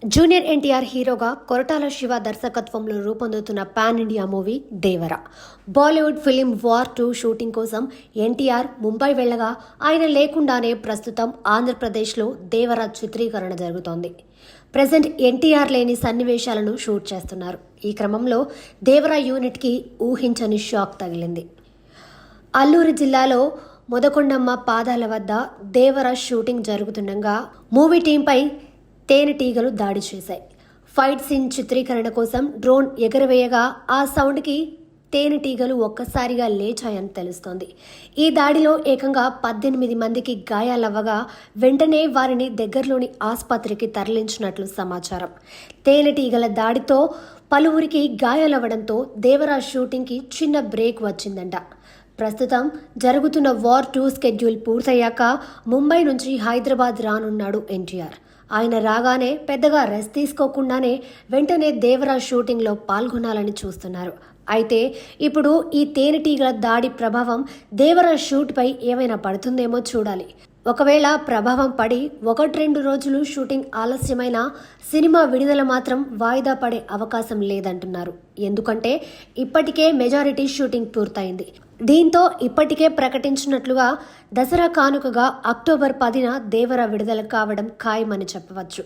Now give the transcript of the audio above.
Junior NTR హీరోగా కొరటాల శివ దర్శకత్వంలో రూపొందుతున్న పాన్ ఇండియా మూవీ దేవర. బాలీవుడ్ ఫిలిం వార్ 2 షూటింగ్ కోసం ఎన్టీఆర్ ముంబై వెళ్లగా ఆయన లేకుండానే ప్రస్తుతం ఆంధ్రప్రదేశ్లో దేవర చిత్రీకరణ జరుగుతోంది. ప్రెజెంట్ ఎన్టీఆర్ లేని సన్నివేశాలను షూట్ చేస్తున్నారు. ఈ క్రమంలో దేవర యూనిట్కి ఊహించని షాక్ తగిలింది. అల్లూరి జిల్లాలో మొదకొండమ్మ పాదాల వద్ద దేవర షూటింగ్ జరుగుతుండగా మూవీ టీంపై తేనెటీగలు దాడి చేశాయి. ఫైట్ సీన్ చిత్రీకరణ కోసం డ్రోన్ ఎగరవేయగా ఆ సౌండ్కి తేనెటీగలు ఒక్కసారిగా లేచాయని తెలుస్తోంది. ఈ దాడిలో ఏకంగా 18 మందికి గాయాలవ్వగా వెంటనే వారిని దగ్గరలోని ఆసుపత్రికి తరలించినట్లు సమాచారం. తేనెటీగల దాడితో పలువురికి గాయాలవ్వడంతో దేవర షూటింగ్కి చిన్న బ్రేక్ వచ్చిందంట. ప్రస్తుతం జరుగుతున్న వార్ 2 స్కెడ్యూల్ పూర్తయ్యాక ముంబై నుంచి హైదరాబాద్ రానున్నాడు ఎన్టీఆర్. ఆయన రాగానే పెద్దగా రెస్ట్ తీసుకోకుండానే వెంటనే దేవర షూటింగ్లో పాల్గొనాలని చూస్తున్నారు. అయితే ఇప్పుడు ఈ తేనెటీగల దాడి ప్రభావం దేవర షూట్పై ఏమైనా పడుతుందేమో చూడాలి. ఒకవేళ ప్రభావం పడి 1-2 రోజులు షూటింగ్ ఆలస్యమైన సినిమా విడుదల మాత్రం వాయిదా పడే అవకాశం లేదంటున్నారు. ఎందుకంటే ఇప్పటికే మెజారిటీ షూటింగ్ పూర్తయింది. దీంతో ఇప్పటికే ప్రకటించినట్లుగా దసరా కానుకగా అక్టోబర్ 10న దేవర విడుదల కావడం ఖాయమని చెప్పవచ్చు.